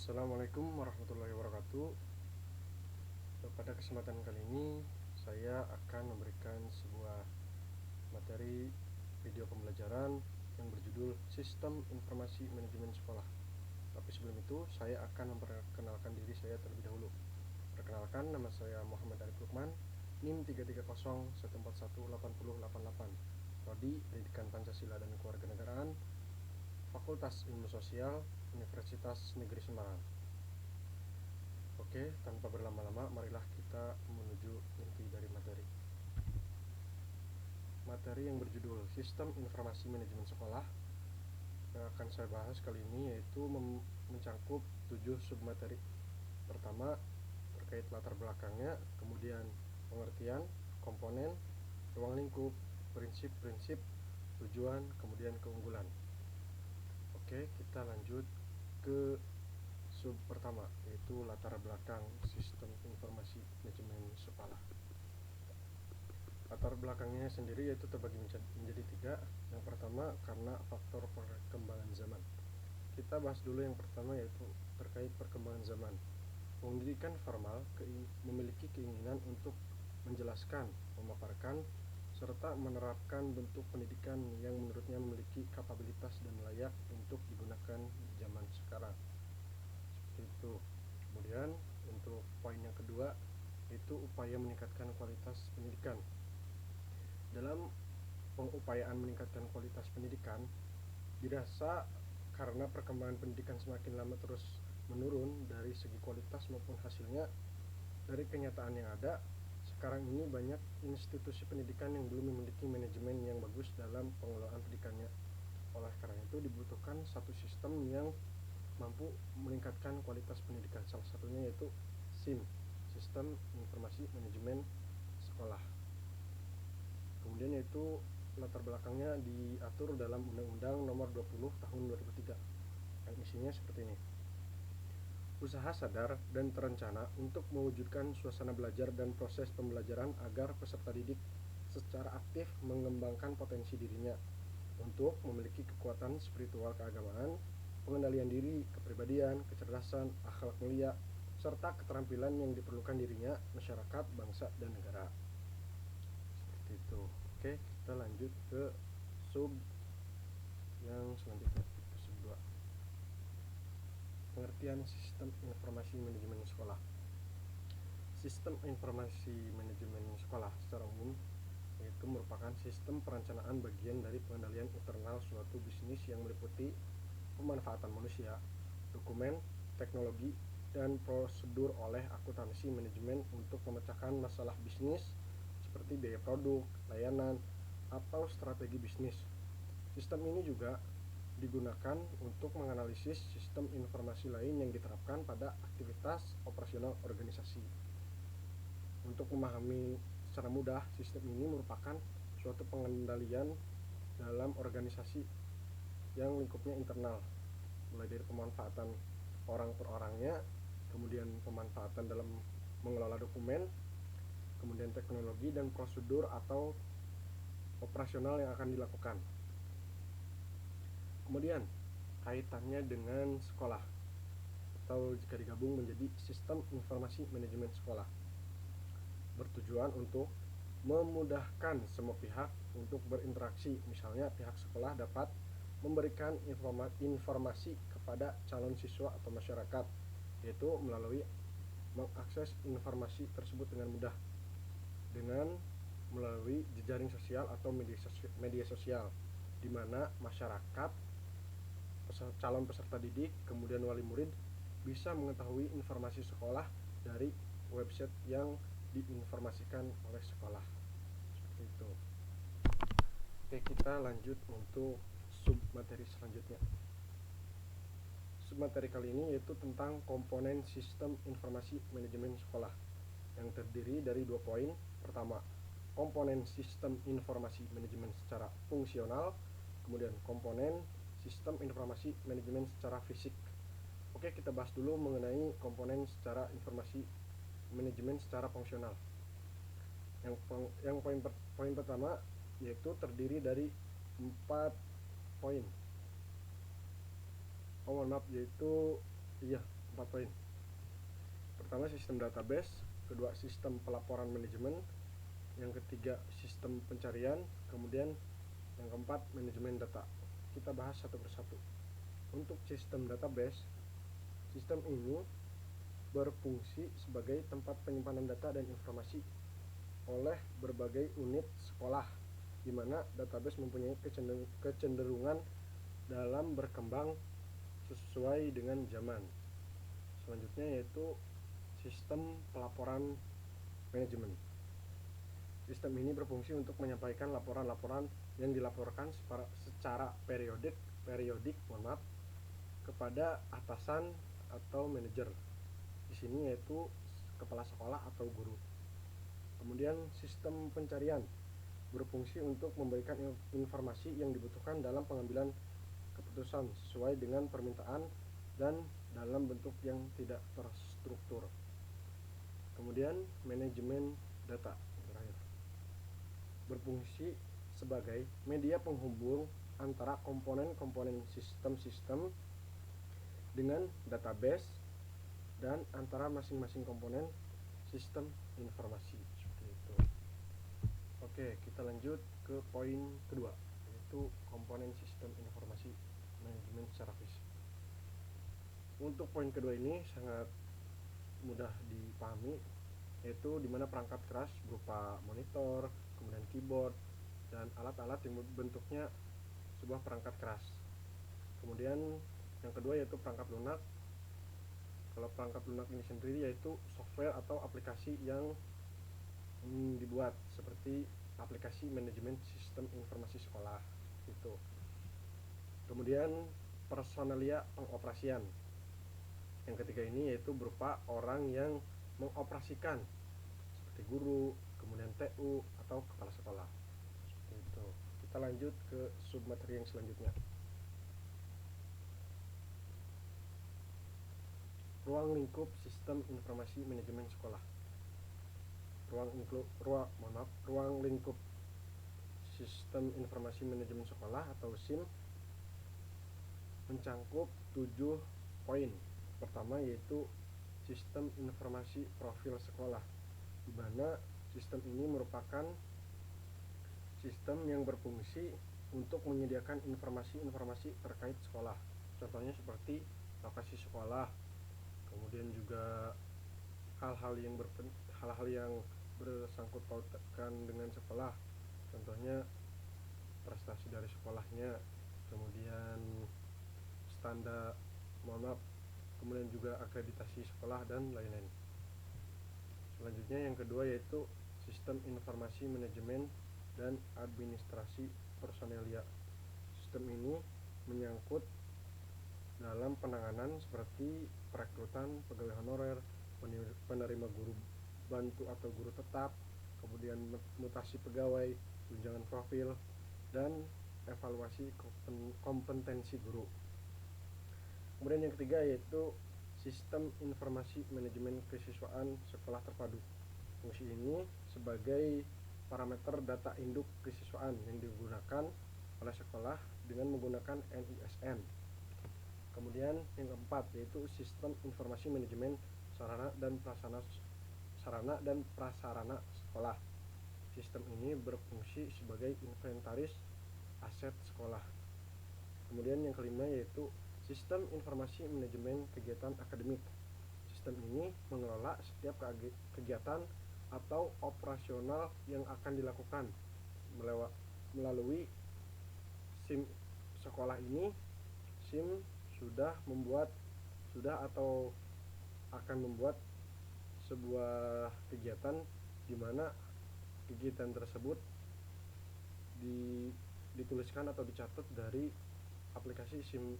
Assalamualaikum warahmatullahi wabarakatuh. Pada kesempatan kali ini saya akan memberikan sebuah materi video pembelajaran yang berjudul Sistem Informasi Manajemen Sekolah. Tapi sebelum itu saya akan memperkenalkan diri saya terlebih dahulu. Perkenalkan, nama saya Muhammad Arif Lukman, NIM 33014180888, Prodi Pendidikan Pancasila dan Kewarganegaraan, Fakultas Ilmu Sosial, Universitas Negeri Semarang. Oke, tanpa berlama-lama, marilah kita menuju inti dari materi. Materi yang berjudul Sistem Informasi Manajemen Sekolah yang akan saya bahas kali ini yaitu mencangkup 7 submateri. Pertama, terkait latar belakangnya, kemudian pengertian, komponen, ruang lingkup, prinsip-prinsip, tujuan, kemudian keunggulan. Oke, kita lanjut ke sub pertama, yaitu latar belakang sistem informasi manajemen sekolah. Latar belakangnya sendiri yaitu terbagi menjadi 3. Yang pertama, karena faktor perkembangan zaman. Kita bahas dulu yang pertama, yaitu terkait perkembangan zaman. Pendidikan formal memiliki keinginan untuk menjelaskan, memaparkan, serta menerapkan bentuk pendidikan yang menurutnya memiliki kapabilitas dan layak untuk digunakan di zaman sekarang. Seperti itu. Kemudian untuk poin yang kedua, itu upaya meningkatkan kualitas pendidikan. Dalam pengupayaan meningkatkan kualitas pendidikan, dirasa karena perkembangan pendidikan semakin lama terus menurun dari segi kualitas maupun hasilnya. Dari kenyataan yang ada, sekarang ini banyak institusi pendidikan yang belum memiliki manajemen yang bagus dalam pengelolaan pendidikannya. Oleh karena itu dibutuhkan satu sistem yang mampu meningkatkan kualitas pendidikan. Salah satunya yaitu SIM, Sistem Informasi Manajemen Sekolah. Kemudian yaitu latar belakangnya diatur dalam Undang-Undang Nomor 20 Tahun 2003 yang isinya seperti ini. Usaha sadar dan terencana untuk mewujudkan suasana belajar dan proses pembelajaran agar peserta didik secara aktif mengembangkan potensi dirinya untuk memiliki kekuatan spiritual keagamaan, pengendalian diri, kepribadian, kecerdasan, akhlak mulia, serta keterampilan yang diperlukan dirinya, masyarakat, bangsa, dan negara. Seperti itu. Oke, kita lanjut ke sub yang selanjutnya, sub 2. Pengertian sistem informasi manajemen sekolah. Sistem informasi manajemen sekolah secara umum yaitu merupakan sistem perencanaan bagian dari pengendalian internal suatu bisnis yang meliputi pemanfaatan manusia, dokumen, teknologi, dan prosedur oleh akuntansi manajemen untuk memecahkan masalah bisnis seperti biaya produk, layanan, atau strategi bisnis. Sistem ini juga digunakan untuk menganalisis sistem informasi lain yang diterapkan pada aktivitas operasional organisasi. Untuk memahami secara mudah, sistem ini merupakan suatu pengendalian dalam organisasi yang lingkupnya internal, mulai dari pemanfaatan orang per orangnya, kemudian pemanfaatan dalam mengelola dokumen, kemudian teknologi dan prosedur atau operasional yang akan dilakukan. Kemudian kaitannya dengan sekolah, atau jika digabung menjadi sistem informasi manajemen sekolah, bertujuan untuk memudahkan semua pihak untuk berinteraksi. Misalnya pihak sekolah dapat memberikan informasi kepada calon siswa atau masyarakat, yaitu melalui mengakses informasi tersebut dengan mudah dengan melalui jejaring sosial atau media sosial, di mana masyarakat, calon peserta didik, kemudian wali murid bisa mengetahui informasi sekolah dari website yang diinformasikan oleh sekolah. Seperti itu. Oke, kita lanjut untuk sub materi selanjutnya. Sub materi kali ini yaitu tentang komponen sistem informasi manajemen sekolah yang terdiri dari 2 poin. Pertama, komponen sistem informasi manajemen secara fungsional, kemudian komponen sistem informasi manajemen secara fisik. Oke, kita bahas dulu mengenai komponen secara informasi manajemen secara fungsional. Yang poin pertama yaitu terdiri dari 4 poin. Yaitu 4 poin. Pertama, sistem database. Kedua, sistem pelaporan manajemen. Yang ketiga, sistem pencarian. Kemudian yang keempat, manajemen data. Kita bahas satu persatu. Untuk sistem database, sistem ini berfungsi sebagai tempat penyimpanan data dan informasi oleh berbagai unit sekolah, di mana database mempunyai kecenderungan dalam berkembang sesuai dengan zaman. Selanjutnya yaitu sistem pelaporan manajemen. Sistem ini berfungsi untuk menyampaikan laporan-laporan yang dilaporkan secara periodik kepada atasan atau manajer. Di sini yaitu kepala sekolah atau guru. Kemudian sistem pencarian berfungsi untuk memberikan informasi yang dibutuhkan dalam pengambilan keputusan sesuai dengan permintaan dan dalam bentuk yang tidak terstruktur. Kemudian manajemen data terakhir berfungsi sebagai media penghubung antara komponen-komponen sistem-sistem dengan database dan antara masing-masing komponen sistem informasi, seperti itu. Oke, kita lanjut ke poin kedua, yaitu komponen sistem informasi manajemen secara fisik. Untuk poin kedua ini sangat mudah dipahami, yaitu dimana perangkat keras berupa monitor, kemudian keyboard, dan alat-alat yang bentuknya sebuah perangkat keras. Kemudian yang kedua yaitu perangkat lunak. Kalau perangkat lunak ini sendiri yaitu software atau aplikasi yang dibuat seperti aplikasi manajemen sistem informasi sekolah itu. Kemudian personalia pengoperasian. Yang ketiga ini yaitu berupa orang yang mengoperasikan seperti guru, kemudian TU atau kepala sekolah. Seperti itu. Kita lanjut ke submateri yang selanjutnya. Ruang lingkup sistem informasi manajemen sekolah. Ruang lingkup sistem informasi manajemen sekolah atau SIM mencangkup 7 poin. Pertama yaitu sistem informasi profil sekolah, di mana sistem ini merupakan sistem yang berfungsi untuk menyediakan informasi-informasi terkait sekolah. Contohnya seperti lokasi sekolah, kemudian juga hal-hal yang bersangkut pautkan dengan sekolah. Contohnya prestasi dari sekolahnya, kemudian standar kemudian juga akreditasi sekolah dan lain-lain. Selanjutnya yang kedua yaitu sistem informasi manajemen dan administrasi personelia. Sistem ini menyangkut dalam penanganan seperti perekrutan pegawai honorer, penerima guru bantu atau guru tetap, kemudian mutasi pegawai, tunjangan profil, dan evaluasi kompetensi guru. Kemudian yang ketiga yaitu sistem informasi manajemen kesiswaan sekolah terpadu. Fungsi ini sebagai parameter data induk kesiswaan yang digunakan oleh sekolah dengan menggunakan NISN. Kemudian yang keempat yaitu sistem informasi manajemen sarana dan prasarana sekolah. Sistem ini berfungsi sebagai inventaris aset sekolah. Kemudian yang kelima yaitu sistem informasi manajemen kegiatan akademik. Sistem ini mengelola setiap kegiatan atau operasional yang akan dilakukan melalui SIM sekolah ini. SIM sudah atau akan membuat sebuah kegiatan di mana kegiatan tersebut dituliskan atau dicatat dari aplikasi SIM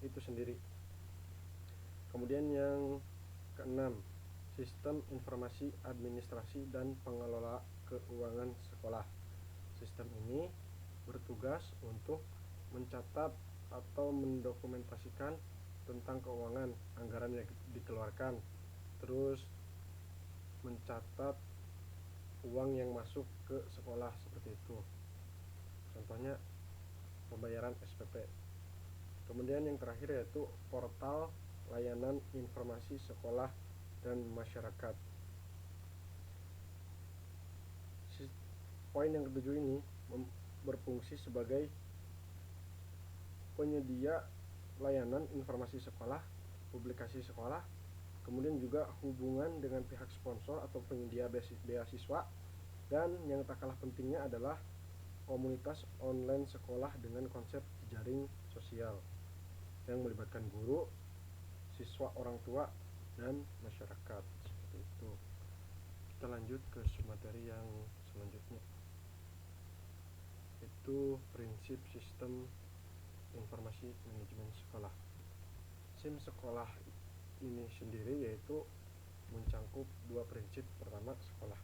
itu sendiri. Kemudian yang keenam, sistem informasi administrasi dan pengelola keuangan sekolah. Sistem ini bertugas untuk mencatat atau mendokumentasikan tentang keuangan, anggaran yang dikeluarkan, terus mencatat uang yang masuk ke sekolah seperti itu. Contohnya pembayaran SPP. Kemudian yang terakhir yaitu portal layanan informasi sekolah dan masyarakat. Poin yang ketujuh ini berfungsi sebagai penyedia layanan informasi sekolah, publikasi sekolah, kemudian juga hubungan dengan pihak sponsor atau penyedia beasiswa, dan yang tak kalah pentingnya adalah komunitas online sekolah dengan konsep jejaring sosial yang melibatkan guru, siswa, orang tua, dan masyarakat. Seperti itu. Kita lanjut ke materi yang selanjutnya, itu prinsip sistem informasi manajemen sekolah. SIM sekolah ini sendiri yaitu mencangkup dua prinsip. Pertama, sekolah,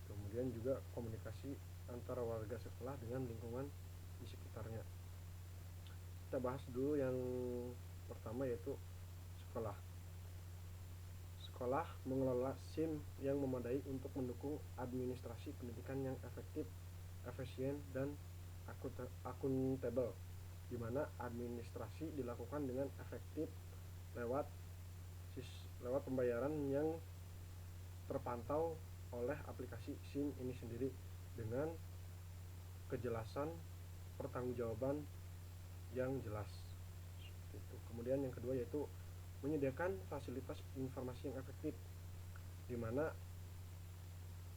kemudian juga komunikasi antara warga sekolah dengan lingkungan di sekitarnya. Kita bahas dulu yang pertama, yaitu sekolah. Sekolah mengelola SIM yang memadai untuk mendukung administrasi pendidikan yang efektif, efisien, dan akuntabel, di mana administrasi dilakukan dengan efektif lewat pembayaran yang terpantau oleh aplikasi SIM ini sendiri dengan kejelasan pertanggungjawaban yang jelas. Seperti itu. Kemudian yang kedua yaitu menyediakan fasilitas informasi yang efektif, di mana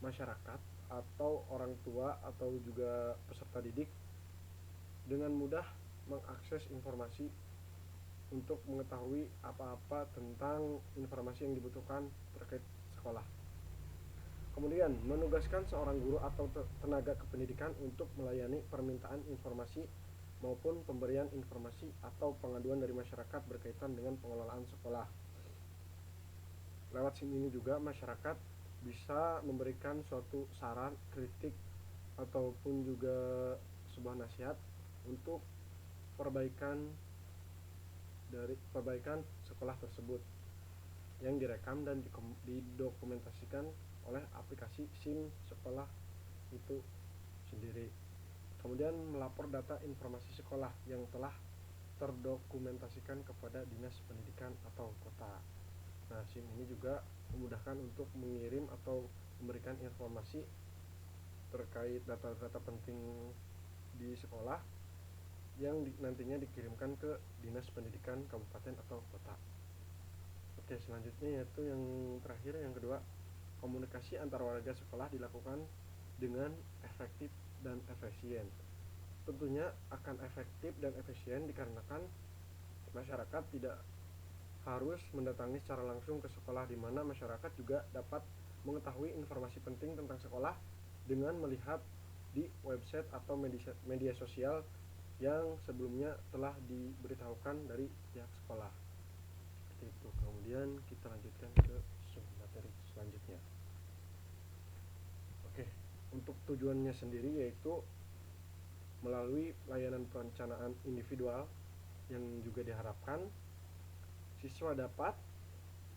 masyarakat atau orang tua atau juga peserta didik dengan mudah mengakses informasi untuk mengetahui apa-apa tentang informasi yang dibutuhkan terkait sekolah. Kemudian menugaskan seorang guru atau tenaga kependidikan untuk melayani permintaan informasi maupun pemberian informasi atau pengaduan dari masyarakat berkaitan dengan pengelolaan sekolah. Lewat SIM ini juga masyarakat bisa memberikan suatu saran, kritik, ataupun juga sebuah nasihat untuk perbaikan sekolah tersebut yang direkam dan didokumentasikan oleh aplikasi SIM sekolah itu sendiri. Kemudian melapor data informasi sekolah yang telah terdokumentasikan kepada Dinas Pendidikan atau kota. Nah, SIM ini juga memudahkan untuk mengirim atau memberikan informasi terkait data-data penting di sekolah yang nantinya dikirimkan ke Dinas Pendidikan Kabupaten atau kota. Oke, selanjutnya yaitu yang terakhir, yang kedua, komunikasi antar warga sekolah dilakukan dengan efektif dan efisien. Tentunya akan efektif dan efisien dikarenakan masyarakat tidak harus mendatangi secara langsung ke sekolah, di mana masyarakat juga dapat mengetahui informasi penting tentang sekolah dengan melihat di website atau media sosial yang sebelumnya telah diberitahukan dari pihak sekolah. Seperti itu. Kemudian kita lanjutkan ke materi selanjutnya. Oke, untuk tujuannya sendiri yaitu melalui layanan perencanaan individual yang juga diharapkan siswa dapat,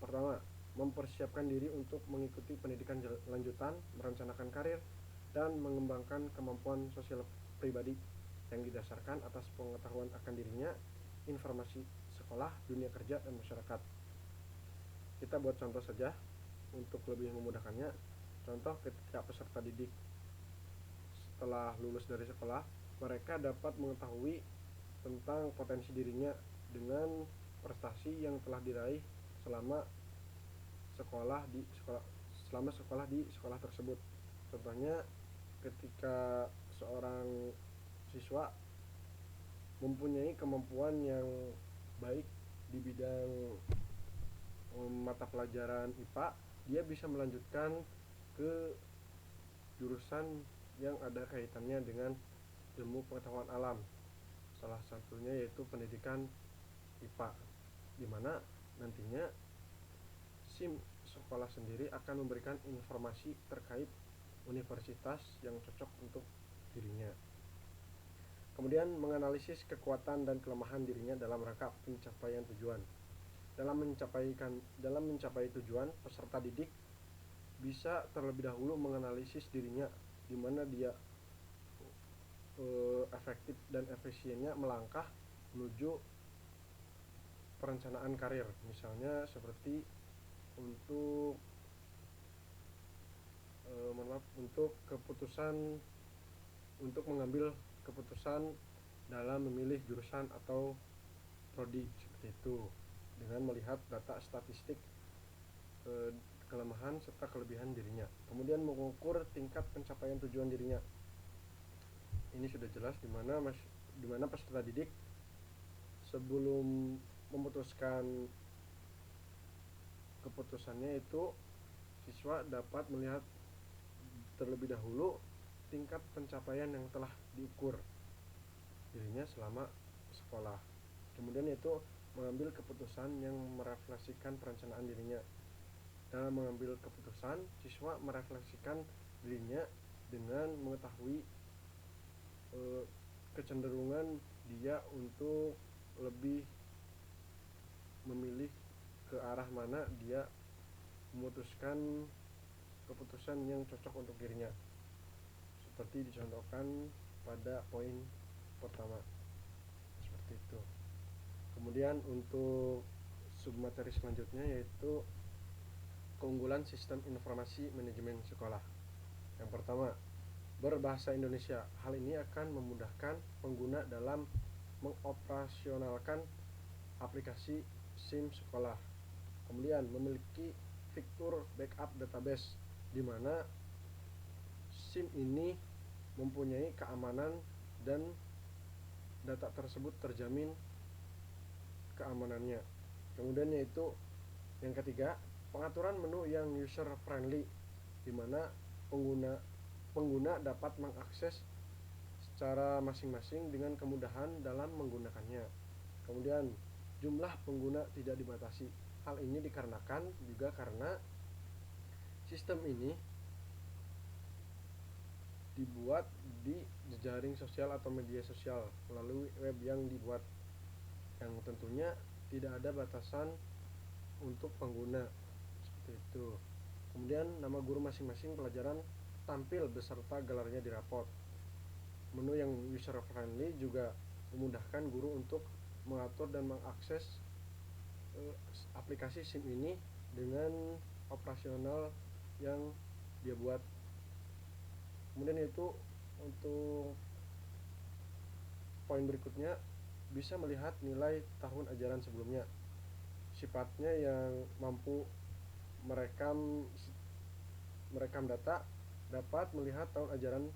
pertama, mempersiapkan diri untuk mengikuti pendidikan lanjutan, merencanakan karir, dan mengembangkan kemampuan sosial pribadi yang didasarkan atas pengetahuan akan dirinya, informasi sekolah, dunia kerja, dan masyarakat. Kita buat contoh saja untuk lebih memudahkannya. Contoh, ketika peserta didik setelah lulus dari sekolah, mereka dapat mengetahui tentang potensi dirinya dengan prestasi yang telah diraih selama sekolah di sekolah tersebut. Contohnya, ketika seorang siswa mempunyai kemampuan yang baik di bidang mata pelajaran IPA, dia bisa melanjutkan ke jurusan yang ada kaitannya dengan ilmu pengetahuan alam. Salah satunya yaitu pendidikan IPA, di mana nantinya SIM sekolah sendiri akan memberikan informasi terkait universitas yang cocok untuk dirinya. Kemudian menganalisis kekuatan dan kelemahan dirinya dalam rangka pencapaian tujuan. Dalam mencapai tujuan, peserta didik bisa terlebih dahulu menganalisis dirinya, di mana dia efektif dan efisiennya melangkah menuju perencanaan karir, misalnya seperti untuk untuk mengambil keputusan dalam memilih jurusan atau prodi seperti itu, dengan melihat data statistik kelemahan serta kelebihan dirinya. Kemudian mengukur tingkat pencapaian tujuan dirinya. Ini sudah jelas di mana peserta didik sebelum memutuskan keputusannya itu, siswa dapat melihat terlebih dahulu tingkat pencapaian yang telah diukur dirinya selama sekolah. Kemudian itu mengambil keputusan yang merefleksikan perencanaan dirinya. Dalam mengambil keputusan, siswa merefleksikan dirinya dengan mengetahui kecenderungan dia untuk lebih memilih ke arah mana dia memutuskan keputusan yang cocok untuk dirinya, seperti dicontohkan pada poin pertama seperti itu. Kemudian untuk submateri selanjutnya yaitu keunggulan sistem informasi manajemen sekolah. Yang pertama, berbahasa Indonesia. Hal ini akan memudahkan pengguna dalam mengoperasionalkan aplikasi SIM sekolah. Kemudian memiliki fitur backup database, di mana SIM ini mempunyai keamanan dan data tersebut terjamin keamanannya. Kemudian yaitu yang ketiga, pengaturan menu yang user friendly, di mana pengguna dapat mengakses secara masing-masing dengan kemudahan dalam menggunakannya. Kemudian jumlah pengguna tidak dibatasi. Hal ini dikarenakan juga karena sistem ini dibuat di jejaring sosial atau media sosial melalui web yang dibuat, yang tentunya tidak ada batasan untuk pengguna seperti itu. Kemudian nama guru masing-masing pelajaran tampil beserta gelarnya di rapot. Menu yang user friendly juga memudahkan guru untuk mengatur dan mengakses aplikasi SIM ini dengan operasional yang dia buat. Kemudian itu untuk poin berikutnya, bisa melihat nilai tahun ajaran sebelumnya. Sifatnya yang mampu merekam data, dapat melihat tahun ajaran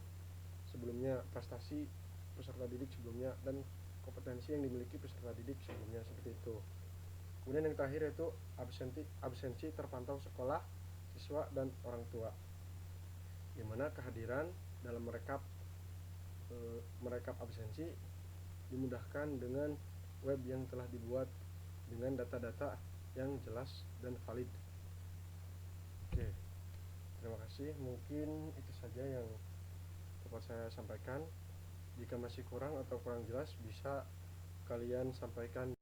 sebelumnya, prestasi peserta didik sebelumnya, dan kompetensi yang dimiliki peserta didik sebelumnya seperti itu. Kemudian yang terakhir yaitu absensi terpantau sekolah, siswa, dan orang tua, di mana kehadiran dalam merekap absensi dimudahkan dengan web yang telah dibuat dengan data-data yang jelas dan valid. Oke, terima kasih. Mungkin itu saja yang dapat saya sampaikan. Jika masih kurang atau kurang jelas, bisa kalian sampaikan